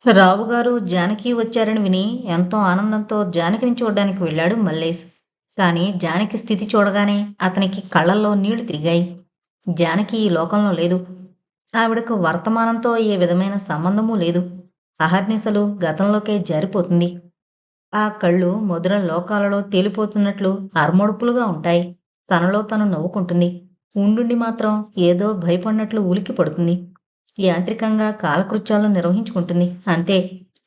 రావుగారు జానకి వచ్చారని విని ఎంతో ఆనందంతో జానకిని చూడ్డానికి వెళ్ళాడు మల్లేష్. కానీ జానకి స్థితి చూడగానే అతనికి కళ్ళల్లో నీళ్లు తిరిగాయి. జానకి ఈ లోకంలో లేదు. ఆవిడకు వర్తమానంతో ఏ విధమైన సంబంధమూ లేదు. అహర్నిశలు గతంలోకే జారిపోతుంది. ఆ కళ్ళు మధుర లోకాలలో తేలిపోతున్నట్లు అర్మడుపులుగా ఉంటాయి. తనలో తను నవ్వుకుంటుంది. ఉండుండి మాత్రం ఏదో భయపడినట్లు ఉలిక్కి పడుతుంది. యాంత్రికంగా కాలకృత్యాలను నిర్వహించుకుంటుంది. అంతే.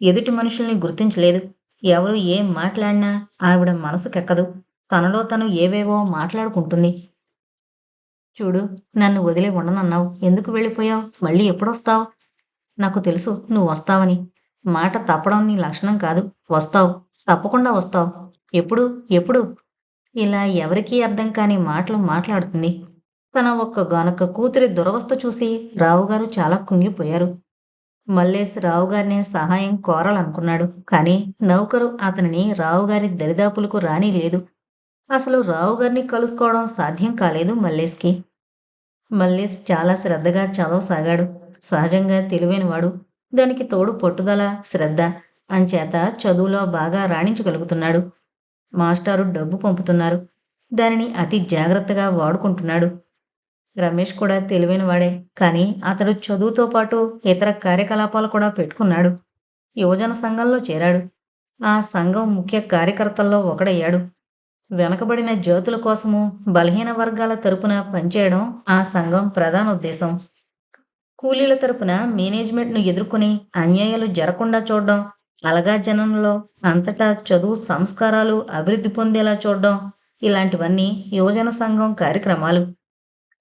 ఎదుటి మనుషుల్ని గుర్తించలేదు. ఎవరు ఏం మాట్లాడినా ఆవిడ మనసుకెక్కదు. తనలో తను ఏవేవో మాట్లాడుకుంటుంది. చూడు, నన్ను వదిలి ఉండనన్నావు. ఎందుకు వెళ్ళిపోయావు? మళ్ళీ ఎప్పుడొస్తావు? నాకు తెలుసు నువ్వు వస్తావని. మాట తప్పడం నీ లక్షణం కాదు. వస్తావు. తప్పకుండా వస్తావు. ఎప్పుడు? ఎప్పుడు? ఇలా ఎవరికీ అర్థం కాని మాటలు మాట్లాడుతుంది. తన ఒక్కగానొక్క కూతురి దురవస్థ చూసి రావుగారు చాలా కుంగిపోయారు. మల్లేష్ రావుగారిని సహాయం కోరాలనుకున్నాడు. కానీ నౌకరు అతనిని రావుగారి దరిదాపులకు రానీలేదు. అసలు రావుగారిని కలుసుకోవడం సాధ్యం కాలేదు మల్లేష్కి. మల్లేష్ చాలా శ్రద్ధగా చదవసాగాడు. సహజంగా తెలివైనవాడు. దానికి తోడు పట్టుదల, శ్రద్ధ. అంచేత చదువులో బాగా రాణించగలుగుతున్నాడు. మాస్టారు డబ్బు పంపుతున్నారు. దానిని అతి జాగ్రత్తగా వాడుకుంటున్నాడు. రమేష్ కూడా తెలివైనవాడే. కానీ అతడు చదువుతో పాటు ఇతర కార్యకలాపాలు కూడా పెట్టుకున్నాడు. యువజన సంఘంలో చేరాడు. ఆ సంఘం ముఖ్య కార్యకర్తల్లో ఒకడయ్యాడు. వెనకబడిన జాతుల కోసము, బలహీన వర్గాల తరపున పనిచేయడం ఆ సంఘం ప్రధాన ఉద్దేశం. కూలీల తరపున మేనేజ్మెంట్ను ఎదుర్కొని అన్యాయాలు జరగకుండా చూడడం, అలగా జనంలో అంతటా చదువు సంస్కారాలు అభివృద్ధి పొందేలా చూడడం, ఇలాంటివన్నీ యువజన సంఘం కార్యక్రమాలు.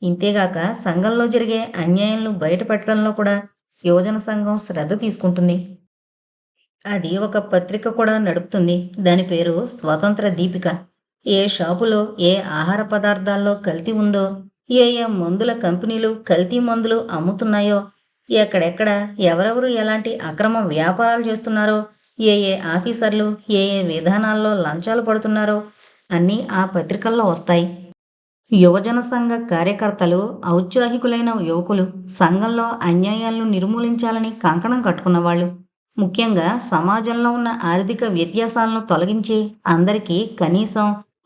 ఇంతేగాక సంఘంలో జరిగే అన్యాయాలను బయటపెట్టడంలో కూడా యువజన సంఘం శ్రద్ధ తీసుకుంటుంది. అది ఒక పత్రిక కూడా నడుపుతుంది. దాని పేరు స్వతంత్ర దీపిక. ఏ షాపులో ఏ ఆహార పదార్థాల్లో కల్తీ ఉందో, ఏ ఏ మందుల కంపెనీలు కల్తీ మందులు అమ్ముతున్నాయో, ఎక్కడెక్కడ ఎవరెవరు ఎలాంటి అక్రమ వ్యాపారాలు చేస్తున్నారో, ఏ ఏ ఆఫీసర్లు ఏ ఏ విధానాల్లో లంచాలు పడుతున్నారో అన్నీ ఆ పత్రికల్లో వస్తాయి. యువజన సంఘ కార్యకర్తలు ఔత్సాహికులైన యువకులు, సంఘంలో అన్యాయాలను నిర్మూలించాలని కంకణం కట్టుకున్నవాళ్ళు. ముఖ్యంగా సమాజంలో ఉన్న ఆర్థిక వ్యత్యాసాలను తొలగించి అందరికీ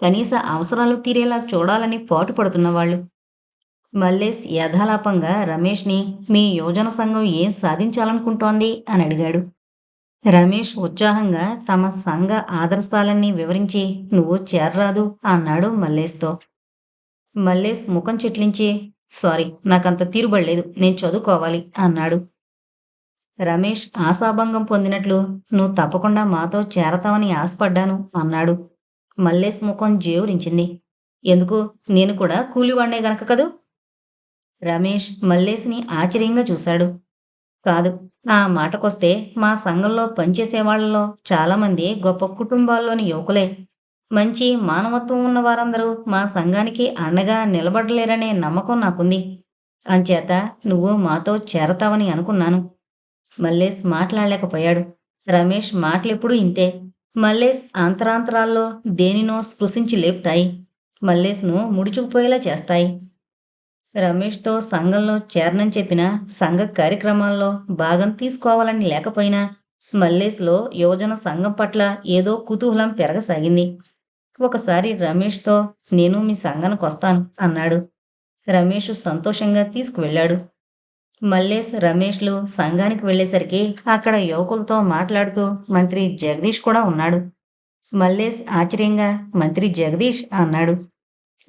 కనీస అవసరాలు తీరేలా చూడాలని పాటుపడుతున్నవాళ్ళు. మల్లేష్ యథాలాపంగా రమేష్ని, మీ యువజన సంఘం ఏం సాధించాలనుకుంటోంది అని అడిగాడు. రమేష్ ఉత్సాహంగా తమ సంఘ ఆదర్శాలన్నీ వివరించి, నువ్వు చేరరాదు అన్నాడు మల్లేష్తో. మల్లేష్ ముఖం చిట్లించి, సారీ, నాకంత తీరుబడలేదు, నేను చదువుకోవాలి అన్నాడు. రమేష్ ఆశాభంగం పొందినట్లు, నువ్వు తప్పకుండా మాతో చేరతావని ఆశపడ్డాను అన్నాడు. మల్లేష్ ముఖం జేవురించింది. ఎందుకు? నేను కూడా కూలివాణ్ణే గనక కదూ? రమేష్ మల్లేష్ని ఆశ్చర్యంగా చూశాడు. కాదు, ఆ మాటకొస్తే మా సంఘంలో పనిచేసే వాళ్ళలో చాలామంది గొప్ప కుటుంబాల్లోని యువకులే. మంచి మానవత్వం ఉన్న వారందరూ మా సంఘానికి అండగా నిలబడలేరనే నమ్మకం నాకుంది. అంచేత నువ్వు మాతో చేరతావని అనుకున్నాను. మల్లేష్ మాట్లాడలేకపోయాడు. రమేష్ మాటలెప్పుడూ ఇంతే. మల్లేష్ అంతరాంతరాల్లో దేనినో స్పృశించి లేపుతాయి. మల్లేష్ను ముడుచుకుపోయేలా చేస్తాయి. రమేష్తో సంఘంలో చేరనని చెప్పినా, సంఘ కార్యక్రమాల్లో భాగం తీసుకోవాలని లేకపోయినా మల్లేష్లో యువజన సంఘం పట్ల ఏదో కుతూహలం పెరగసాగింది. ఒకసారి రమేష్తో, నేను మీ సంఘానికొస్తాను అన్నాడు. రమేష్ సంతోషంగా తీసుకువెళ్ళాడు. మల్లేష్, రమేష్లు సంఘానికి వెళ్ళేసరికి అక్కడ యువకులతో మాట్లాడుతూ మంత్రి జగదీష్ కూడా ఉన్నాడు. మల్లేష్ ఆశ్చర్యంగా, మంత్రి జగదీష్ అన్నాడు.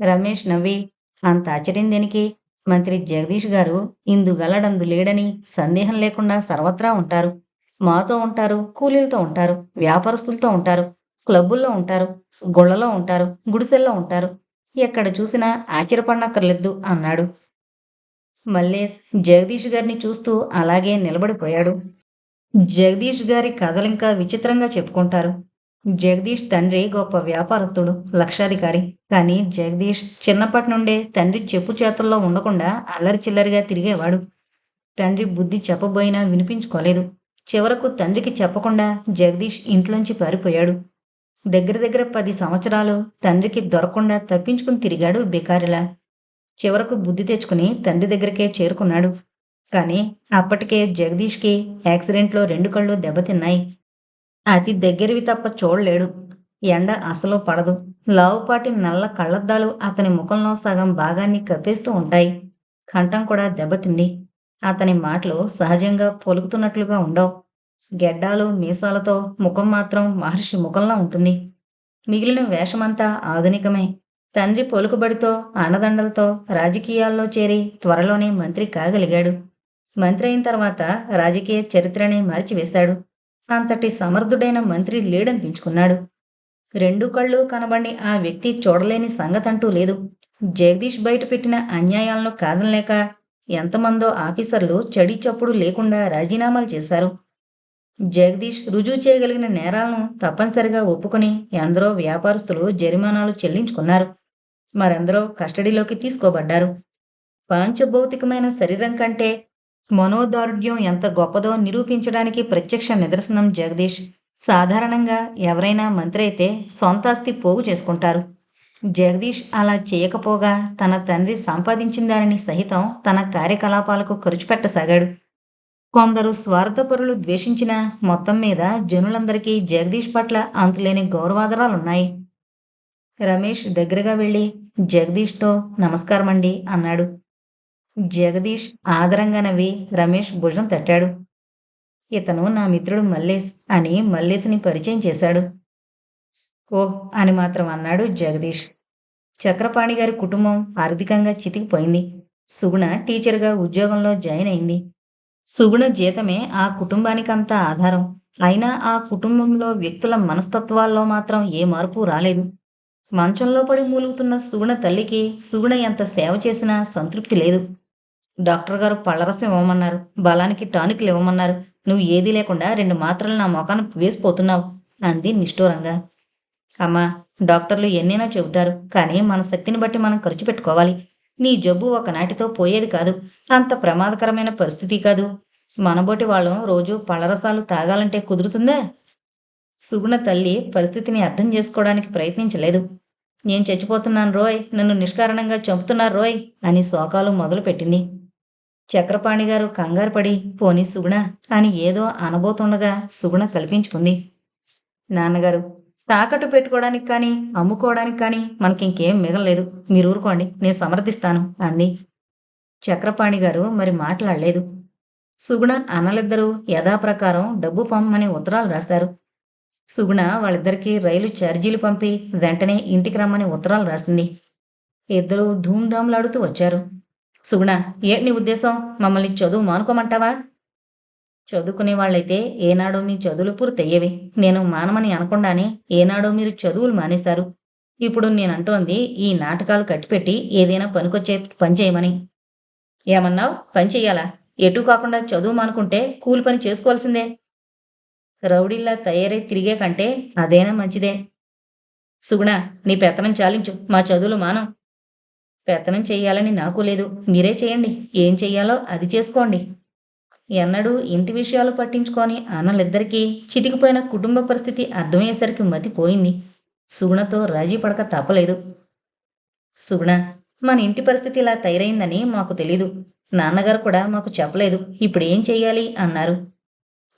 రమేష్ నవ్వి, అంత ఆశ్చర్యం దేనికి? మంత్రి జగదీష్ గారు ఇందుగలడందు లేడని సందేహం లేకుండా సర్వత్రా ఉంటారు. మాతో ఉంటారు, కూలీలతో ఉంటారు, వ్యాపారస్తులతో ఉంటారు, క్లబ్బుల్లో ఉంటారు, గుళ్లలో ఉంటారు, గుడిసెల్లో ఉంటారు. ఎక్కడ చూసినా ఆశ్చర్యపడనక్కర్లేదు అన్నాడు. మల్లేష్ జగదీష్ గారిని చూస్తూ అలాగే నిలబడిపోయాడు. జగదీష్ గారి కథలింకా విచిత్రంగా చెప్పుకుంటారు. జగదీష్ తండ్రి గొప్ప వ్యాపారస్తుడు, లక్షాధికారి. కానీ జగదీష్ చిన్నప్పటి నుండే తండ్రి చెప్పు చేతుల్లో ఉండకుండా అల్లరి చిల్లరిగా తిరిగేవాడు. తండ్రి బుద్ధి చెప్పబోయినా వినిపించుకోలేదు. చివరకు తండ్రికి చెప్పకుండా జగదీష్ ఇంట్లోంచి పారిపోయాడు. దగ్గర దగ్గర 10 సంవత్సరాలు తండ్రికి దొరకకుండా తప్పించుకుని తిరిగాడు బికారిలా. చివరకు బుద్ధి తెచ్చుకుని తండ్రి దగ్గరికే చేరుకున్నాడు. కానీ అప్పటికే జగదీష్కి యాక్సిడెంట్లో 2 కళ్ళు దెబ్బతిన్నాయి. అతి దగ్గరివి తప్ప చూడలేడు. ఎండ అసలు పడదు. లావుపాటి నల్ల కళ్ళద్దాలు అతని ముఖంలో సగం భాగాన్ని కప్పేస్తూ ఉంటాయి. కంఠం కూడా దెబ్బతింది. అతని మాటలు సహజంగా పలుకుతున్నట్లుగా ఉండవు. గెడ్డాలు మీసాలతో ముఖం మాత్రం మహర్షి ముఖంలా ఉంటుంది. మిగిలిన వేషమంతా ఆధునికమే. తండ్రి పలుకుబడితో, అండదండలతో రాజకీయాల్లో చేరి త్వరలోనే మంత్రి కాగలిగాడు. మంత్రి అయిన తర్వాత రాజకీయ చరిత్రనే మార్చివేశాడు. అంతటి సమర్థుడైన మంత్రి లేడనిపించుకున్నాడు. 2 కళ్ళు కనబడి ఆ వ్యక్తి చూడలేని సంగతంటూ లేదు. జగదీష్ బయటపెట్టిన అన్యాయాలను కాదనలేక ఎంతమందో ఆఫీసర్లు చడీ చప్పుడు లేకుండా రాజీనామాలు చేశారు. జగదీష్ రుజువు చేయగలిగిన నేరాలను తప్పనిసరిగా ఒప్పుకొని ఎందరో వ్యాపారస్తులు జరిమానాలు చెల్లించుకున్నారు. మరెందరో కస్టడీలోకి తీసుకోబడ్డారు. పాంచభౌతికమైన శరీరం కంటే మనోదారుఢ్యం ఎంత గొప్పదో నిరూపించడానికి ప్రత్యక్ష నిదర్శనం జగదీష్. సాధారణంగా ఎవరైనా మంత్రి అయితే సొంతాస్తి పోగు చేసుకుంటారు. జగదీష్ అలా చేయకపోగా తన తండ్రి సంపాదించిన దానిని సహితం తన కార్యకలాపాలకు ఖర్చు పెట్టసాగాడు. కొందరు స్వార్థపరులు ద్వేషించిన మొత్తం మీద జనులందరికీ జగదీష్ పట్ల అంతులేని గౌరవాదరాలున్నాయి. రమేష్ దగ్గరగా వెళ్ళి జగదీష్తో నమస్కారమండి అన్నాడు. జగదీష్ ఆదరంగా నవ్వి రమేష్ భుజం తట్టాడు. ఇతను నా మిత్రుడు మల్లేష్ అని మల్లేష్ని పరిచయం చేశాడు. ఓహ్ అని మాత్రం అన్నాడు జగదీష్. చక్రపాణి గారి కుటుంబం ఆర్థికంగా చితికిపోయింది. సుగుణ టీచర్గా ఉద్యోగంలో జాయిన్ అయింది. సుగుణ జీతమే ఆ కుటుంబానికంతా ఆధారం. అయినా ఆ కుటుంబంలో వ్యక్తుల మనస్తత్వాల్లో మాత్రం ఏ మార్పు రాలేదు. మంచంలో పడి మూలుగుతున్న సుగుణ తల్లికి సుగుణ ఎంత సేవ చేసినా సంతృప్తి లేదు. డాక్టర్ గారు పళ్ళరసం ఇవ్వమన్నారు, బలానికి టానిక్లు ఇవ్వమన్నారు. నువ్వు ఏదీ లేకుండా 2 మాత్రలు నా మొఖాన వేసిపోతున్నావు అంది నిష్ఠూరంగా. అమ్మా, డాక్టర్లు ఎన్నైనా చెబుతారు, కానీ మన శక్తిని బట్టి మనం ఖర్చు పెట్టుకోవాలి. నీ జబ్బు ఒకనాటితో పోయేది కాదు. అంత ప్రమాదకరమైన పరిస్థితి కాదు. మనబోటి వాళ్ళం రోజు పళ్ళరసాలు తాగాలంటే కుదురుతుందా? సుగుణ తల్లి పరిస్థితిని అర్థం చేసుకోవడానికి ప్రయత్నించలేదు. నేను చచ్చిపోతున్నాను రోయ్, నన్ను నిష్కారణంగా చంపుతున్నారు రోయ్ అని శోకాలు మొదలుపెట్టింది. చక్రపాణి గారు కంగారు పడి పోనీ సుగుణ అని ఏదో అనబోతుండగా సుగుణ కల్పించుకుంది. నాన్నగారు, తాకట్టు పెట్టుకోవడానికి కానీ అమ్ముకోవడానికి కానీ మనకింకేం మిగలలేదు. మీరు ఊరుకోండి, నేను సమర్థిస్తాను అంది. చక్రపాణి గారు మరి మాట్లాడలేదు. సుగుణ అన్నలిద్దరూ యథాప్రకారం డబ్బు పంపమని ఉత్తరాలు రాశారు. సుగుణ వాళ్ళిద్దరికీ రైలు ఛార్జీలు పంపి వెంటనే ఇంటికి రమ్మని ఉత్తరాలు రాసింది. ఇద్దరూ ధూమ్ధాంలాడుతూ వచ్చారు. సుగుణ, ఏంటి నీ ఉద్దేశం? మమ్మల్ని చదువు మానుకోమంటావా? చదువుకునే వాళ్ళైతే ఏనాడో మీ చదువులు పూర్తయ్యేవి. నేను మానమని అనకుండానే ఏనాడో మీరు చదువులు మానేశారు. ఇప్పుడు నేనంటోంది ఈ నాటకాలు కట్టిపెట్టి ఏదైనా పనికొచ్చే పని చేయమని. ఏమన్నావు? పని చెయ్యాలా? ఎటూ కాకుండా చదువు మానుకుంటే కూలి పని చేసుకోవాల్సిందే. రౌడీల్లా తయారై తిరిగే కంటే అదేనా మంచిదే. సుగుణ, నీ పెత్తనం చాలించు, మా చదువులు మానం. పెత్తనం చెయ్యాలని నాకు లేదు, మీరే చేయండి. ఏం చెయ్యాలో అది చేసుకోండి. ఎన్నడూ ఇంటి విషయాలు పట్టించుకొని అన్నలిద్దరికీ చితికిపోయిన కుటుంబ పరిస్థితి అర్థమయ్యేసరికి మతిపోయింది. సుగుణతో రాజీ పడక తప్పలేదు. సుగుణ, మన ఇంటి పరిస్థితి ఇలా తయారైందని మాకు తెలీదు. నాన్నగారు కూడా మాకు చెప్పలేదు. ఇప్పుడేం చెయ్యాలి అన్నారు.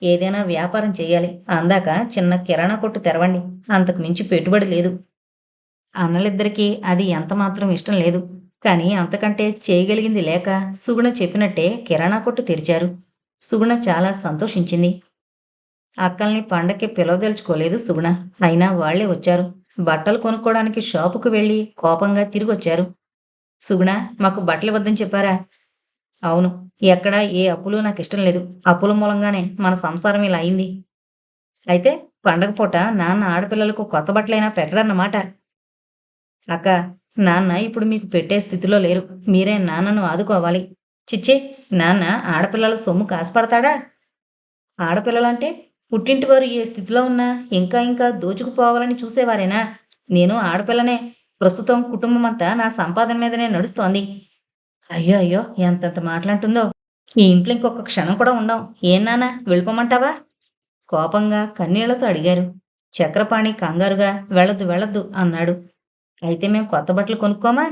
ఏదైనా వ్యాపారం చెయ్యాలి. అందాక చిన్న కిరాణా కొట్టు తెరవండి. అంతకు మించి పెట్టుబడి లేదు. అన్నలిద్దరికీ అది ఎంతమాత్రం ఇష్టం లేదు. కానీ అంతకంటే చేయగలిగింది లేక సుగుణ చెప్పినట్టే కిరాణా కొట్టు తెరిచారు. సుగుణ చాలా సంతోషించింది. అక్కల్ని పండక్కి పిలవదలుచుకోలేదు సుగుణ. అయినా వాళ్లే వచ్చారు. బట్టలు కొనుక్కోవడానికి షాపుకు వెళ్ళి కోపంగా తిరిగొచ్చారు. సుగుణ, మాకు బట్టలు వద్దని చెప్పారా? అవును. ఎక్కడా ఏ అప్పులు నాకు ఇష్టం లేదు. అప్పుల మూలంగానే మన సంసారం ఇలా అయింది. అయితే పండగ పూట నాన్న ఆడపిల్లలకు కొత్త బట్టలైనా పెట్టడన్నమాట. అక్క, నాన్న ఇప్పుడు మీకు పెట్టే స్థితిలో లేరు. మీరే నాన్నను ఆదుకోవాలి. చిచ్చి, నాన్న ఆడపిల్లల సొమ్ము కాసుపడతాడా? ఆడపిల్లలంటే పుట్టింటి వారు ఏ స్థితిలో ఉన్నా ఇంకా ఇంకా దోచుకుపోవాలని చూసేవారేనా? నేను ఆడపిల్లనే. ప్రస్తుతం కుటుంబమంతా నా సంపాదన మీదనే నడుస్తోంది. అయ్యో అయ్యో, ఎంతెంత మాట్లాంటుందో. ఈ ఇంట్లో ఇంకొక క్షణం కూడా ఉండం. ఏం నాన్న, వెళ్ళిపోమంటావా? కోపంగా కన్నీళ్లతో అడిగారు. చక్రపాణి కంగారుగా వెళ్ళొద్దు, వెళ్ళొద్దు అన్నాడు. అయితే మేం కొత్త బట్టలు కొనుక్కోమా?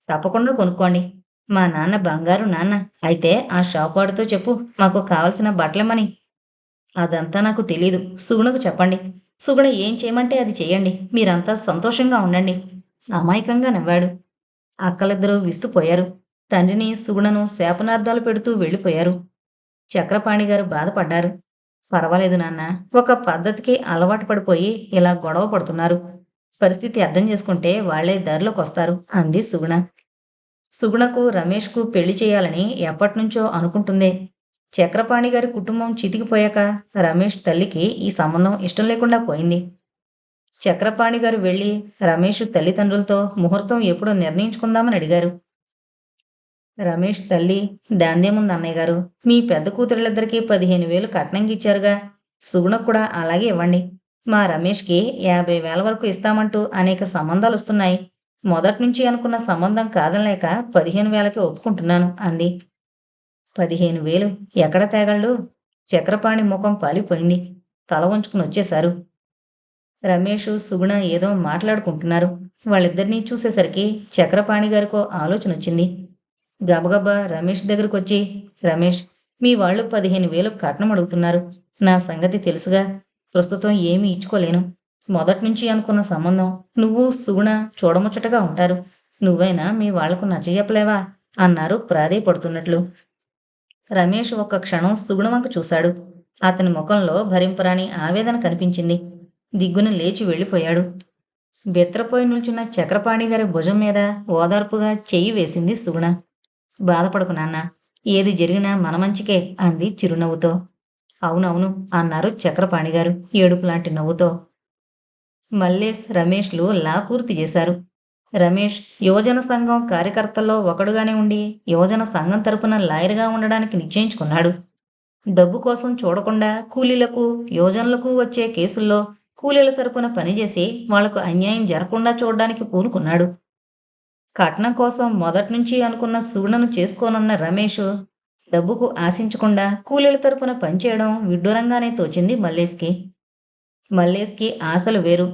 తప్పకుండా కొనుక్కోండి. మా నాన్న బంగారు నాన్న. అయితే ఆ షాప్ వాడితో చెప్పు, మాకు కావలసిన బట్టలిమ్మని. అదంతా నాకు తెలీదు. సుగుణకు చెప్పండి. సుగుణ ఏం చేయమంటే అది చెయ్యండి. మీరంతా సంతోషంగా ఉండండి. అమాయకంగా నవ్వాడు. అక్కలిద్దరూ విస్తుపోయారు. తండ్రిని, సుగుణను శాపనార్థాలు పెడుతూ వెళ్ళిపోయారు. చక్రపాణి గారు బాధపడ్డారు. పర్వాలేదు నాన్న. ఒక పద్ధతికి అలవాటు పడిపోయి ఇలా గొడవ పడుతున్నారు. పరిస్థితి అర్థం చేసుకుంటే వాళ్లే దారిలోకొస్తారు అంది సుగుణ. సుగుణకు రమేష్కు పెళ్లి చేయాలని ఎప్పటినుంచో అనుకుంటుందే. చక్రపాణి గారి కుటుంబం చితికిపోయాక రమేష్ తల్లికి ఈ సంబంధం ఇష్టం లేకుండా పోయింది. చక్రపాణి గారు వెళ్ళి రమేష్ తల్లిదండ్రులతో ముహూర్తం ఎప్పుడో నిర్ణయించుకుందామని అడిగారు. రమేష్ తల్లి, దాందేముంది అన్నయ్య గారు, మీ పెద్ద కూతురిద్దరికీ 15,000 కట్నంకి ఇచ్చారుగా, సుగుణకు కూడా అలాగే ఇవ్వండి. మా రమేష్కి 50,000 వరకు ఇస్తామంటూ అనేక సంబంధాలు వస్తున్నాయి. మొదట్నుంచి అనుకున్న సంబంధం కాదనలేక 15,000కి ఒప్పుకుంటున్నాను అంది. 15,000 ఎక్కడ తేగలడు? చక్రపాణి ముఖం పాలిపోయింది. తల వంచుకుని వచ్చేశారు. రమేష్, సుగుణ ఏదో మాట్లాడుకుంటున్నారు. వాళ్ళిద్దరినీ చూసేసరికి చక్రపాణి గారికో ఆలోచన వచ్చింది. గబగబా రమేష్ దగ్గరకొచ్చి, రమేష్, మీ వాళ్ళు 15,000 కట్నం అడుగుతున్నారు. నా సంగతి తెలుసుగా. ప్రస్తుతం ఏమీ ఇచ్చుకోలేను. మొదట్నుంచి అనుకున్న సంబంధం. నువ్వు సుగుణ చూడముచ్చటగా ఉంటారు. నువ్వైనా మీ వాళ్లకు నచ్చజెప్పలేవా అన్నారు ప్రాధేయపడుతున్నట్లు. రమేష్ ఒక్క క్షణం సుగుణ వంక చూశాడు. అతని ముఖంలో భరింపరాని ఆవేదన కనిపించింది. దిగ్గున లేచి వెళ్ళిపోయాడు. బెత్తరపోయి నిల్చున్న చక్రపాణి గారి భుజం మీద ఓదార్పుగా చెయ్యి వేసింది సుగుణ. బాధపడకు నాన్న, ఏది జరిగినా మన మంచికే అంది చిరునవ్వుతో. అవునవును అన్నారు చక్రపాణి గారు ఏడుపులాంటి నవ్వుతో. మల్లేష్, రమేష్లు లా పూర్తి చేశారు. రమేష్ యువజన సంఘం కార్యకర్తల్లో ఒకడుగానే ఉండి యువజన సంఘం తరపున లాయర్గా ఉండడానికి నిశ్చయించుకున్నాడు. డబ్బు కోసం చూడకుండా కూలీలకు, యువజనులకు వచ్చే కేసుల్లో కూలీల తరపున పనిచేసి వాళ్లకు అన్యాయం జరగకుండా చూడడానికి పూనుకున్నాడు. కట్నం కోసం మొదట్నుంచి అనుకున్న సుగుణను చేసుకోనున్న రమేష్ డబ్బుకు ఆశించకుండా కూలీల తరపున పనిచేయడం విడ్డూరంగానే తోచింది మల్లేష్కి. మల్లేష్కి ఆశలు వేరు.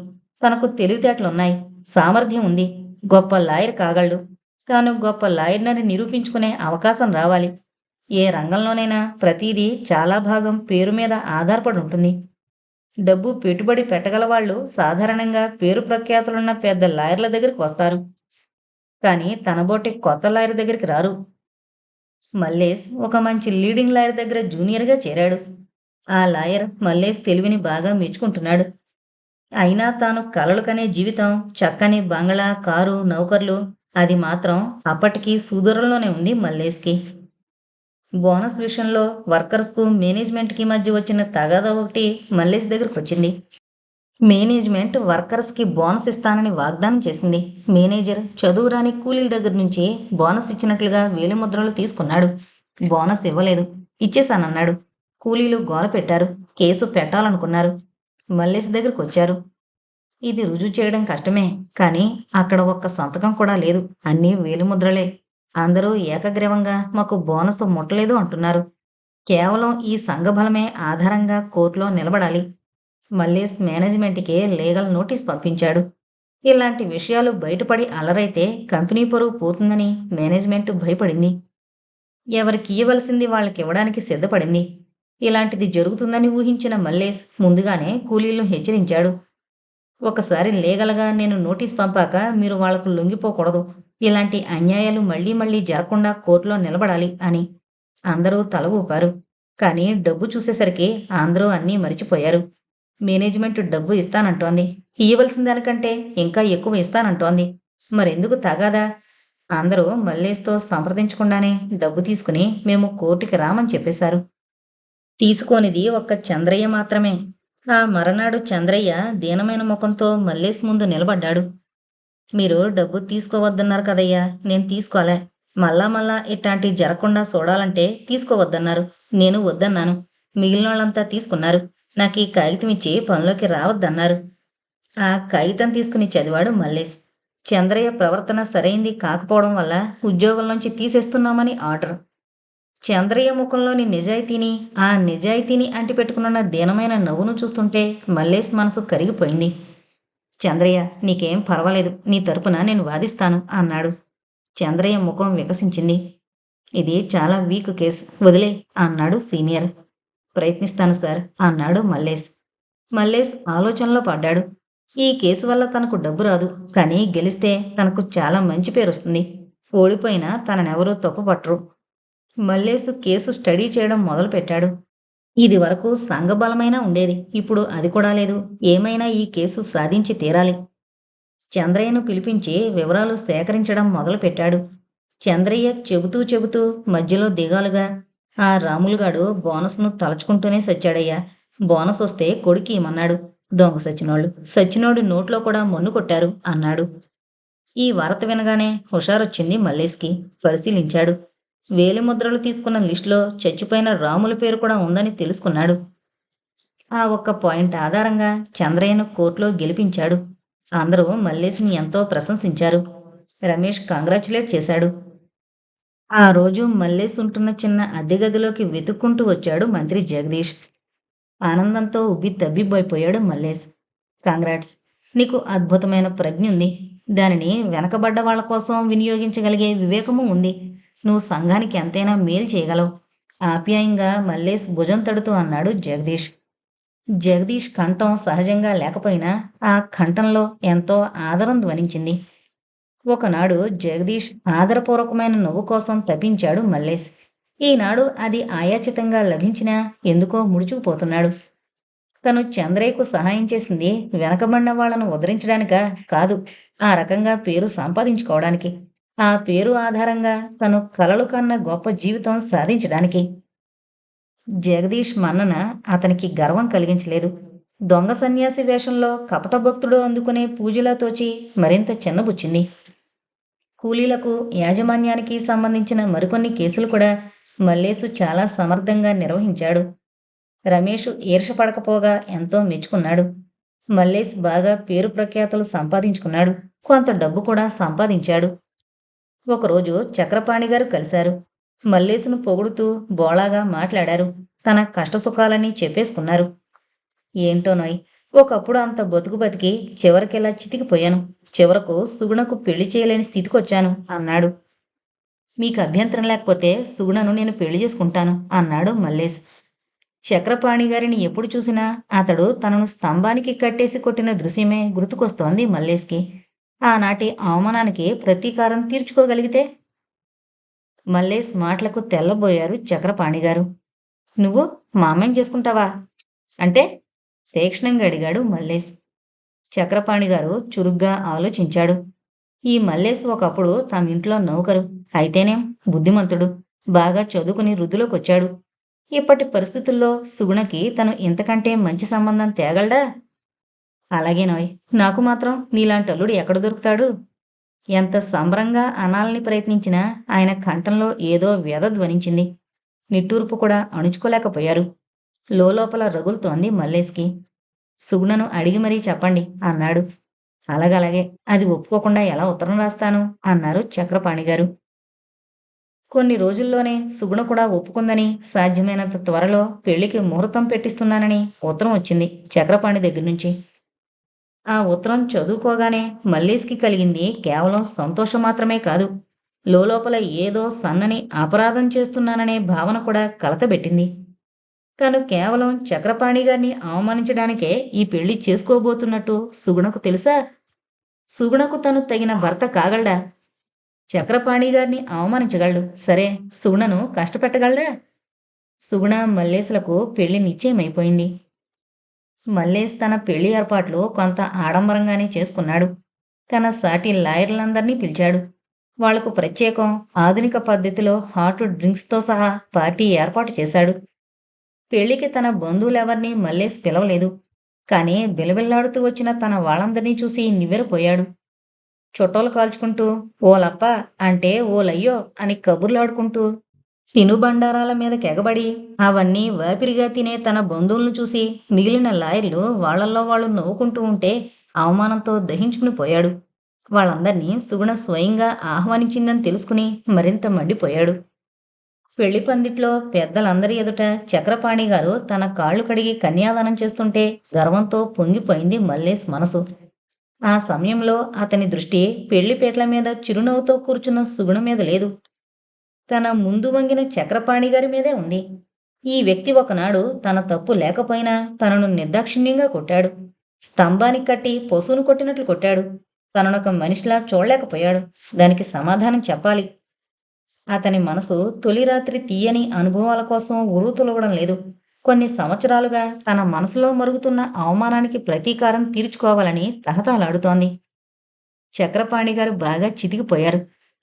తనకు తెలివితేటలున్నాయి, సామర్థ్యం ఉంది, గొప్ప లాయర్ కాగలడు. తాను గొప్ప లాయర్నని నిరూపించుకునే అవకాశం రావాలి. ఏ రంగంలోనైనా ప్రతిదీ చాలా భాగం పేరు మీద ఆధారపడి ఉంటుంది. డబ్బు పెట్టుబడి పెట్టగలవాళ్లు సాధారణంగా పేరు ప్రఖ్యాతులున్న పెద్ద లాయర్ల దగ్గరికి వస్తారు. కానీ తనబోటి కొత్త లాయర్ దగ్గరికి రారు. మల్లేష్ ఒక మంచి లీడింగ్ లాయర్ దగ్గర జూనియర్గా చేరాడు. ఆ లాయర్ మల్లేష్ తెలివిని బాగా మెచ్చుకుంటున్నాడు. అయినా తాను కలలు కనే జీవితం, చక్కని బంగళా, కారు, నౌకర్లు, అది మాత్రం అప్పటికీ సుదూరంలోనే ఉంది మల్లేష్కి. బోనస్ విషయంలో వర్కర్స్కు మేనేజ్మెంట్కి మధ్య వచ్చిన తగాదా ఒకటి మల్లేష్ దగ్గరకు వచ్చింది. మేనేజ్మెంట్ వర్కర్స్కి బోనస్ ఇస్తానని వాగ్దానం చేసింది. మేనేజర్ చదువురాని కూలీల దగ్గర నుంచి బోనస్ ఇచ్చినట్లుగా వేలిముద్రలు తీసుకున్నాడు. బోనస్ ఇవ్వలేదు, ఇచ్చేశానన్నాడు. కూలీలు గోల పెట్టారు. కేసు పెట్టాలనుకున్నారు. మల్లేష్ దగ్గరకు వచ్చారు. ఇది రుజువు చేయడం కష్టమే, కానీ అక్కడ ఒక్క సంతకం కూడా లేదు. అన్నీ వేలిముద్రలే. అందరూ ఏకగ్రీవంగా మాకు బోనస్ ముట్టలేదు అంటున్నారు. కేవలం ఈ సంఘబలమే ఆధారంగా కోర్టులో నిలబడాలి. మల్లేష్ మేనేజ్మెంట్కి లీగల్ నోటీస్ పంపించాడు. ఇలాంటి విషయాలు బయటపడి అలరైతే కంపెనీ పరువు పోతుందని మేనేజ్మెంట్ భయపడింది. ఎవరికి ఇవ్వవలసింది వాళ్ళకివ్వడానికి సిద్ధపడింది. ఇలాంటిది జరుగుతుందని ఊహించిన మల్లేష్ ముందుగానే కూలీలను హెచ్చరించాడు. ఒకసారి లీగల్గా నేను నోటీస్ పంపాక మీరు వాళ్లకు లొంగిపోకూడదు. ఇలాంటి అన్యాయాలు మళ్లీ మళ్లీ జరగకుండా కోర్టులో నిలబడాలి అని. అందరూ తల ఊపారు. కానీ డబ్బు చూసేసరికి అందరూ అన్నీ మరిచిపోయారు. మేనేజ్మెంట్ డబ్బు ఇస్తానంటోంది. ఇయ్యవలసిన దానికంటే ఇంకా ఎక్కువ ఇస్తానంటోంది. మరెందుకు తగాదా? అందరూ మల్లేష్తో సంప్రదించకుండానే డబ్బు తీసుకుని మేము కోర్టుకి రామని చెప్పేశారు. తీసుకోనిది ఒక్క చంద్రయ్య మాత్రమే. ఆ మరనాడు చంద్రయ్య దీనమైన ముఖంతో మల్లేష్ ముందు నిలబడ్డాడు. మీరు డబ్బు తీసుకోవద్దన్నారు కదయ్యా, నేను తీసుకోలే. మళ్ళా మళ్ళా ఇట్లాంటి జరగకుండా చూడాలంటే తీసుకోవద్దన్నారు. నేను వద్దన్నాను. మిగిలినోళ్ళంతా తీసుకున్నారు. నాకు ఈ కాగితం ఇచ్చి పనిలోకి రావద్దన్నారు. ఆ కాగితం తీసుకుని చదివాడు మల్లేష్. చంద్రయ్య ప్రవర్తన సరైంది కాకపోవడం వల్ల ఉద్యోగంలోంచి తీసేస్తున్నామని ఆర్డర్. చంద్రయ్య ముఖంలోని నిజాయితీని, ఆ నిజాయితీని అంటిపెట్టుకున్న దీనమైన నవ్వును చూస్తుంటే మల్లేష్ మనసు కరిగిపోయింది. చంద్రయ్య, నీకేం పర్వాలేదు, నీ తరపున నేను వాదిస్తాను అన్నాడు. చంద్రయ్య ముఖం వికసించింది. ఇది చాలా వీక్ కేసు, వదిలే అన్నాడు సీనియర్. ప్రయత్నిస్తాను సార్ అన్నాడు మల్లేష్. మల్లేష్ ఆలోచనలో పడ్డాడు. ఈ కేసు వల్ల తనకు డబ్బు రాదు, కానీ గెలిస్తే తనకు చాలా మంచి పేరు వస్తుంది. ఓడిపోయినా తననెవరూ తప్పుపట్టరు. మల్లేష్ కేసు స్టడీ చేయడం మొదలుపెట్టాడు. ఇది వరకు సంఘబలమైనా ఉండేది, ఇప్పుడు అది కూడా లేదు. ఏమైనా ఈ కేసు సాధించి తీరాలి. చంద్రయ్యను పిలిపించి వివరాలు సేకరించడం మొదలుపెట్టాడు. చంద్రయ్య చెబుతూ మధ్యలో దిగాలుగా, ఆ రాములుగాడు బోనస్ను తలచుకుంటూనే సచ్చాడయ్యా. బోనస్ వస్తే కొడుకు ఇమ్మన్నాడు. దొంగ సచ్చినోళ్ళు, సచ్చినోడు నోట్లో కూడా మన్ను కొట్టారు అన్నాడు. ఈ వార్త వినగానే హుషారొచ్చింది మల్లేష్కి. పరిశీలించాడు. వేలిముద్రలు తీసుకున్న లిస్టులో చచ్చిపోయిన రాముల పేరు కూడా ఉందని తెలుసుకున్నాడు. ఆ ఒక్క పాయింట్ ఆధారంగా చంద్రయ్యను కోర్టులో గెలిపించాడు. అందరూ మల్లేష్ని ఎంతో ప్రశంసించారు. రమేష్ కంగ్రాచులేట్ చేశాడు. ఆ రోజు మల్లేష్ ఉంటున్న చిన్న అద్దె గదిలోకి వెతుక్కుంటూ వచ్చాడు మంత్రి జగదీష్. ఆనందంతో ఉబ్బి తబ్బిబ్బైపోయాడు మల్లేష్. కంగ్రాట్స్, నీకు అద్భుతమైన ప్రజ్ఞ ఉంది. దానిని వెనకబడ్డ వాళ్ళ కోసం వినియోగించగలిగే వివేకము ఉంది. నువ్వు సంఘానికి ఎంతైనా మేలు చేయగలవు. ఆప్యాయంగా మల్లేష్ భుజం తడుతూ అన్నాడు జగదీష్. జగదీష్ కంఠం సహజంగా లేకపోయినా ఆ కంఠంలో ఎంతో ఆదరం ధ్వనించింది. ఒకనాడు జగదీష్ ఆదరపూర్వకమైన నవ్వు కోసం తపించాడు మల్లేష్. ఈనాడు అది ఆయాచితంగా లభించినా ఎందుకో ముడుచుకుపోతున్నాడు. తను చంద్రయ్యకు సహాయం చేసింది వెనకబడిన వాళ్లను ఉద్ధరించడానికా? కాదు, ఆ రకంగా పేరు సంపాదించుకోవడానికి. ఆ పేరు ఆధారంగా తను కలలు కన్న గొప్ప జీవితం సాధించడానికి. జగదీష్ మన్నన అతనికి గర్వం కలిగించలేదు. దొంగ సన్యాసి వేషంలో కపట భక్తుడు అందుకునే పూజలా తోచి మరింత చిన్నబుచ్చింది. కూలీలకు, యాజమాన్యానికి సంబంధించిన మరికొన్ని కేసులు కూడా మల్లేషు చాలా సమర్థంగా నిర్వహించాడు. రమేష్ ఈర్షపడకపోగా ఎంతో మెచ్చుకున్నాడు. మల్లేష్ బాగా పేరు ప్రఖ్యాతులు సంపాదించుకున్నాడు. కొంత డబ్బు కూడా సంపాదించాడు. ఒకరోజు చక్రపాణి గారు కలిశారు. మల్లేష్ను పొగుడుతూ బోళాగా మాట్లాడారు. తన కష్టసుఖాలన్నీ చెప్పేసుకున్నారు. ఏంటోనోయ్, ఒకప్పుడు అంత బతుకు బతికి చివరికిలా చితికిపోయాను. చివరకు సుగుణకు పెళ్లి చేయలేని స్థితికొచ్చాను అన్నాడు. మీకు అభ్యంతరం లేకపోతే సుగుణను నేను పెళ్లి చేసుకుంటాను అన్నాడు మల్లేష్. చక్రపాణి గారిని ఎప్పుడు చూసినా అతడు తనను స్తంభానికి కట్టేసి కొట్టిన దృశ్యమే గుర్తుకొస్తోంది మల్లేష్కి. ఆనాటి అవమానానికి ప్రతీకారం తీర్చుకోగలిగితే? మల్లేష్ మాటలకు తెల్లబోయారు చక్రపాణి గారు. నువ్వు మా అమ్మాయిని చేసుకుంటావా అంటే? తీక్షణంగా అడిగాడు మల్లేష్. చక్రపాణి గారు చురుగ్గా ఆలోచించాడు. ఈ మల్లేష్ ఒకప్పుడు తమ ఇంట్లో నౌకరు, అయితేనేం బుద్ధిమంతుడు, బాగా చదువుకుని వృద్ధిలోకొచ్చాడు. ఇప్పటి పరిస్థితుల్లో సుగుణకి తను ఇంతకంటే మంచి సంబంధం తేగలడా? అలాగేనోయ్, నాకు మాత్రం నీలాంటి అల్లుడు ఎక్కడ దొరుకుతాడు? ఎంత సంబరంగా అనాలని ప్రయత్నించినా ఆయన కంఠంలో ఏదో వ్యధ ధ్వనించింది. నిట్టూర్పు కూడా అణుచుకోలేకపోయారు. లోపల రగులుతోంది మల్లేష్కి. సుగుణను అడిగి మరీ చెప్పండి అన్నాడు. అలాగలాగే, అది ఒప్పుకోకుండా ఎలా ఉత్తరం రాస్తాను అన్నారు చక్రపాణి గారు. కొన్ని రోజుల్లోనే సుగుణ కూడా ఒప్పుకుందని, సాధ్యమైనంత త్వరలో పెళ్లికి ముహూర్తం పెట్టిస్తున్నానని ఉత్తరం వచ్చింది చక్రపాణి దగ్గర నుంచి. ఆ ఉత్తరం చదువుకోగానే మల్లేష్కి కలిగింది కేవలం సంతోషం మాత్రమే కాదు, లోపల ఏదో సన్నని అపరాధం చేస్తున్నాననే భావన కూడా కలతబెట్టింది. తను కేవలం చక్రపాణి గారిని అవమానించడానికే ఈ పెళ్లి చేసుకోబోతున్నట్టు సుగుణకు తెలుసా? సుగుణకు తను తగిన భర్త కాగలడా? చక్రపాణి గారిని అవమానించగలడు, సరే, సుగుణను కష్టపెట్టగలడా? సుగుణ మల్లేష్లకు పెళ్లి నిశ్చయమైపోయింది. మల్లేష్ తన పెళ్లి ఏర్పాట్లు కొంత ఆడంబరంగానే చేసుకున్నాడు. తన సాటి లాయర్లందర్నీ పిలిచాడు. వాళ్లకు ప్రత్యేకం ఆధునిక పద్ధతిలో హాట్ డ్రింక్స్తో సహా పార్టీ ఏర్పాటు చేశాడు. పెళ్లికి తన బంధువులెవర్నీ మల్లేష్ పిలవలేదు. కానీ బిలబిల్లాడుతూ వచ్చిన తన వాళ్ళందరినీ చూసి నివ్వెరపోయాడు. చుట్టలు కాల్చుకుంటూ ఓలప్ప అంటే ఓలయ్యో అని కబుర్లాడుకుంటూ తినుబండారాల మీద కెగబడి అవన్నీ వాపిరిగా తినే తన బంధువులను చూసి మిగిలిన లాయర్లు వాళ్లల్లో వాళ్ళు నవ్వుకుంటూ ఉంటే అవమానంతో దహించుకుని పోయాడు. వాళ్ళందర్నీ సుగుణ స్వయంగా ఆహ్వానించిందని తెలుసుకుని మరింత మండిపోయాడు. పెళ్లి పందిట్లో పెద్దలందరి ఎదుట చక్రపాణి గారు తన కాళ్లు కడిగి కన్యాదానం చేస్తుంటే గర్వంతో పొంగిపోయింది మల్లేష్ మనసు. ఆ సమయంలో అతని దృష్టి పెళ్లిపేటల మీద చిరునవ్వుతో కూర్చున్న సుగుణ మీద లేదు. తన ముందు వంగిన చక్రపాణి గారి మీదే ఉంది. ఈ వ్యక్తి ఒకనాడు తన తప్పు లేకపోయినా తనను నిర్దాక్షిణ్యంగా కొట్టాడు. స్తంభానికి కట్టి పశువును కొట్టినట్లు కొట్టాడు. తననొక మనిషిలా చూడలేకపోయాడు. దానికి సమాధానం చెప్పాలి. అతని మనసు తొలి రాత్రి తీయని అనుభవాల కోసం ఉర్రూతలూగడం లేదు. కొన్ని సంవత్సరాలుగా తన మనసులో మరుగుతున్న అవమానానికి ప్రతీకారం తీర్చుకోవాలని తహతహలాడుతోంది. చక్రపాణి గారు బాగా చితికిపోయారు.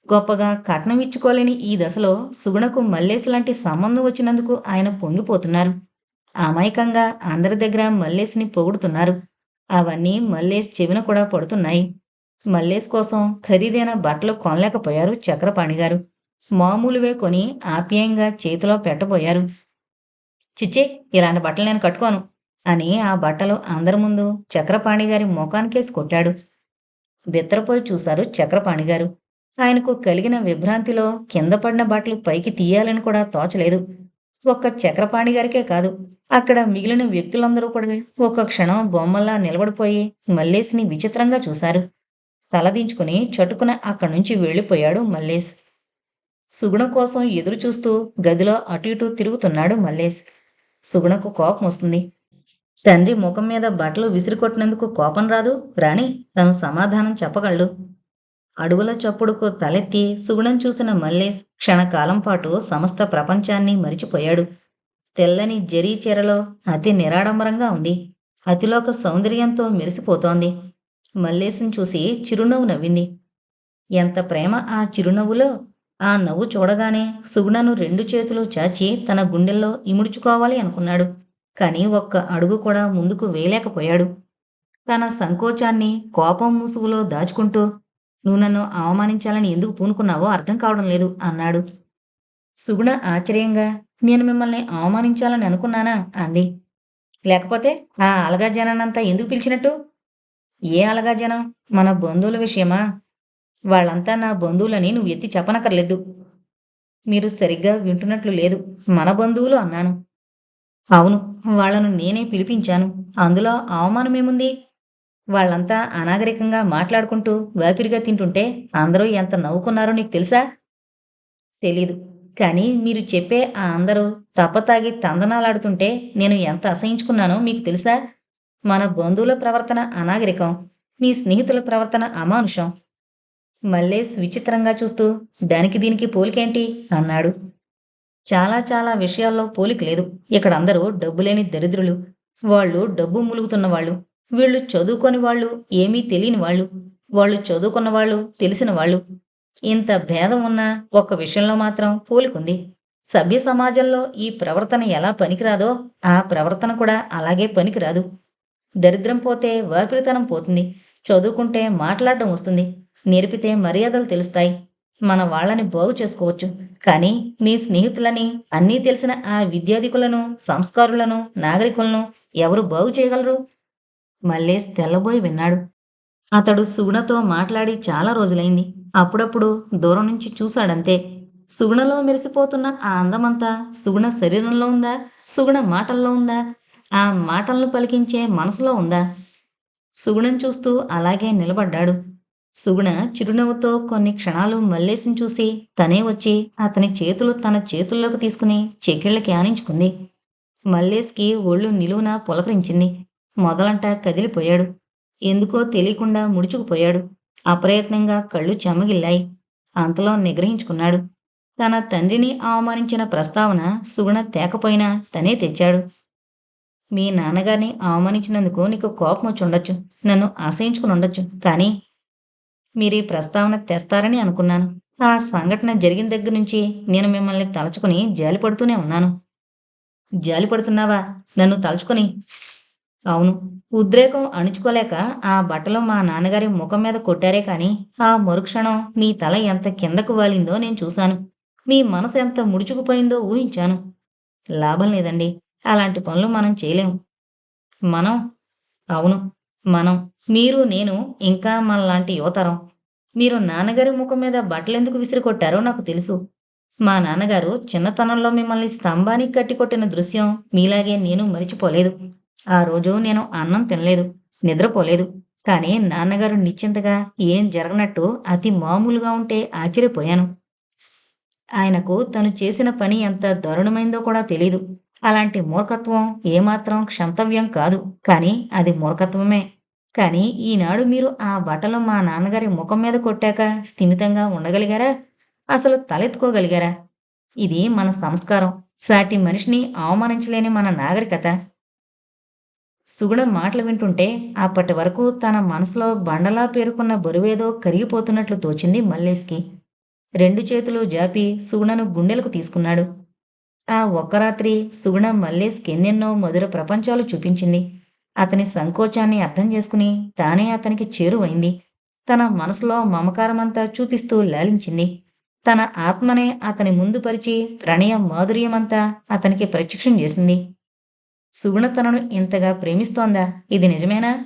గొప్పగా కట్నం ఇచ్చుకోలేని ఈ దశలో సుగుణకు మల్లేశ్ లాంటి సంబంధం వచ్చినందుకు ఆయన పొంగిపోతున్నారు. అమాయకంగా అందరి దగ్గర మల్లేశ్ని పొగుడుతున్నారు. అవన్నీ మల్లేశ్ చెవిన కూడా పడుతున్నాయి. మల్లేశ్ కోసం ఖరీదైన బట్టలు కొనలేకపోయారు చక్రపాణి గారు. మామూలువే కొని ఆప్యాయంగా చేతిలో పెట్టబోయారు. చిచ్చి, ఇలాంటి బట్టలు నేను కట్టుకోను అని ఆ బట్టలు అందరి ముందు చక్రపాణి గారి ముఖానికేసి కొట్టాడు. బిత్తరపోయి చూశారు చక్రపాణి గారు. ఆయనకు కలిగిన విభ్రాంతిలో కింద పడిన బట్టలు పైకి తీయాలని కూడా తోచలేదు. ఒక్క చక్రపాణి గారికే కాదు, అక్కడ మిగిలిన వ్యక్తులందరూ కూడా ఒక్క క్షణం బొమ్మల్లా నిలబడిపోయి మల్లేశ్ని విచిత్రంగా చూశారు. తలదించుకుని చటుకున అక్కడి నుంచి వెళ్ళిపోయాడు మల్లేశ్. సుగుణ కోసం ఎదురు చూస్తూ గదిలో అటు ఇటూ తిరుగుతున్నాడు మల్లేశ్. సుగుణకు కోపం వస్తుంది. తండ్రి ముఖం మీద బట్టలు విసిరికొట్టినందుకు కోపం రాదు, రాని తను సమాధానం చెప్పగలడు. అడుగుల చప్పుడుకు తలెత్తి సుగుణం చూసిన మల్లేశ్ క్షణకాలం పాటు సమస్త ప్రపంచాన్ని మరిచిపోయాడు. తెల్లని జరీ చీరలో అతి నిరాడంబరంగా ఉంది. అతిలోక సౌందర్యంతో మెరిసిపోతోంది. మల్లేశం చూసి చిరునవ్వు నవ్వింది. ఎంత ప్రేమ ఆ చిరునవ్వులో! ఆ నవ్వు చూడగానే సుగుణను రెండు చేతులు చాచి తన గుండెల్లో ఇముడుచుకోవాలి అనుకున్నాడు. కాని ఒక్క అడుగు కూడా ముందుకు వేయలేకపోయాడు. తన సంకోచాన్ని కోపం ముసుగులో దాచుకుంటూ, నువ్వు నన్ను అవమానించాలని ఎందుకు పూనుకున్నావో అర్థం కావడం లేదు అన్నాడు. సుగుణ ఆశ్చర్యంగా, నేను మిమ్మల్ని అవమానించాలని అనుకున్నానా అంది. లేకపోతే ఆ అలగా జనాన్నంతా ఎందుకు పిలిచినట్టు? ఏ అలగా జనం? మన బంధువుల విషయమా? వాళ్ళంతా నా బంధువులని నువ్వు ఎత్తి చెప్పనక్కర్లేదు. మీరు సరిగ్గా వింటున్నట్లు లేదు. మన బంధువులు అన్నాను. అవును, వాళ్లను నేనే పిలిపించాను. అందులో అవమానమేముంది? వాళ్ళంతా అనాగరికంగా మాట్లాడుకుంటూ వేపిరిగా తింటుంటే అందరూ ఎంత నవ్వుకున్నారో నీకు తెలుసా? తెలీదు. కానీ మీరు చెప్పే ఆ అందరూ తప్పతాగి తందనాలాడుతుంటే నేను ఎంత అసహించుకున్నానో మీకు తెలుసా? మన బంధువుల ప్రవర్తన అనాగరికం, మీ స్నేహితుల ప్రవర్తన అమానుషం. మల్లేశ్ విచిత్రంగా చూస్తూ, దానికి దీనికి పోలికేంటి అన్నాడు. చాలా చాలా విషయాల్లో పోలిక లేదు. ఇక్కడ అందరూ డబ్బులేని దరిద్రులు. వాళ్ళు డబ్బు ములుగుతున్నవాళ్ళు. వీళ్ళు చదువుకొని వాళ్ళు, ఏమీ తెలియని వాళ్ళు. వాళ్ళు చదువుకున్న వాళ్ళు, తెలిసిన వాళ్ళు. ఇంత భేదం ఉన్నా ఒక్క విషయంలో మాత్రం పోలికుంది. సభ్య సమాజంలో ఈ ప్రవర్తన ఎలా పనికిరాదో ఆ ప్రవర్తన కూడా అలాగే పనికిరాదు. దరిద్రం పోతే వాపిరితనం పోతుంది. చదువుకుంటే మాట్లాడడం వస్తుంది. నేర్పితే మర్యాదలు తెలుస్తాయి. మన వాళ్ళని బాగు చేసుకోవచ్చు. కానీ నీ స్నేహితులని, అన్నీ తెలిసిన ఆ విద్యాధికులను, సంస్కారులను, నాగరికులను ఎవరు బాగు చేయగలరు? మల్లేశ్ తెల్లబోయి విన్నాడు. అతడు సుగుణతో మాట్లాడి చాలా రోజులైంది. అప్పుడప్పుడు దూరం నుంచి చూశాడంతే. సుగుణలో మెరిసిపోతున్న ఆ అందమంతా సుగుణ శరీరంలో ఉందా? సుగుణ మాటల్లో ఉందా? ఆ మాటలను పలికించే మనసులో ఉందా? సుగుణం చూస్తూ అలాగే నిలబడ్డాడు. సుగుణ చిరునవ్వుతో కొన్ని క్షణాలు మల్లేశం చూసి తనే వచ్చి అతని చేతులు తన చేతుల్లోకి తీసుకుని చెక్కిళ్ళకి ఆనించుకుంది. మల్లేశ్కి ఒళ్ళు నిలువున పులకరించింది. మొదలంట కదిలిపోయాడు. ఎందుకో తెలియకుండా ముడుచుకుపోయాడు. అప్రయత్నంగా కళ్ళు చెమ్మగిల్లాయి. అంతలో నిగ్రహించుకున్నాడు. తన తండ్రిని అవమానించిన ప్రస్తావన సుగుణ తేకపోయినా తనే తెచ్చాడు. మీ నాన్నగారిని అవమానించినందుకు నీకు కోపం వచ్చి ఉండొచ్చు, నన్ను అసహించుకుని ఉండొచ్చు. కానీ మీరీ ప్రస్తావన తెస్తారని అనుకున్నాను. ఆ సంఘటన జరిగిన దగ్గర నుంచి నేను మిమ్మల్ని తలుచుకుని జాలిపడుతూనే ఉన్నాను. జాలిపడుతున్నావా నన్ను తలుచుకుని? అవును. ఉద్రేకం అణుచుకోలేక ఆ బట్టలు మా నాన్నగారి ముఖం మీద కొట్టారే కాని ఆ మరుక్షణం మీ తల ఎంత కిందకు వాలిందో నేను చూశాను. మీ మనసు ఎంత ముడుచుకుపోయిందో ఊహించాను. లాభం లేదండి. అలాంటి పనులు మనం చేయలేం. మనం? అవును, మనం. మీరు, నేను, ఇంకా మనలాంటి యువతరం. మీరు నాన్నగారి ముఖం మీద బట్టలెందుకు విసిరి కొట్టారో నాకు తెలుసు. మా నాన్నగారు చిన్నతనంలో మిమ్మల్ని స్తంభానికి కట్టి కొట్టిన దృశ్యం మీలాగే నేను మరిచిపోలేదు. ఆ రోజు నేను అన్నం తినలేదు, నిద్రపోలేదు. కానీ నాన్నగారు నిశ్చింతగా ఏం జరగనట్టు అతి మామూలుగా ఉంటే ఆశ్చర్యపోయాను. ఆయనకు తను చేసిన పని ఎంత దారుణమైందో కూడా తెలీదు. అలాంటి మూర్ఖత్వం ఏమాత్రం క్షంతవ్యం కాదు. కానీ అది మూర్ఖత్వమే. కానీ ఈనాడు మీరు ఆ బట్టలు మా నాన్నగారి ముఖం మీద కొట్టాక స్థిమితంగా ఉండగలిగారా? అసలు తలెత్తుకోగలిగారా? ఇది మన సంస్కారం. సాటి మనిషిని అవమానించలేని మన నాగరికత. సుగుణ మాటలు వింటుంటే అప్పటి వరకు తన మనసులో బండలా పేరుకున్న బరువేదో కరిగిపోతున్నట్లు తోచింది మల్లేష్కి. రెండు చేతులు జాపి సుగుణను గుండెలకు తీసుకున్నాడు. ఆ ఒక్క రాత్రి సుగుణ మల్లేష్కి ఎన్నెన్నో మధుర ప్రపంచాలు చూపించింది. అతని సంకోచాన్ని అర్థం చేసుకుని తానే అతనికి చేరువైంది. తన మనసులో మమకారమంతా చూపిస్తూ లాలించింది. తన ఆత్మనే అతని ముందు పరిచి ప్రణయ మాధుర్యమంతా అతనికి ప్రత్యక్షం చేసింది. సుగుణ తనను ఇంతగా ప్రేమిస్తోందా? ఇది నిజమేనా?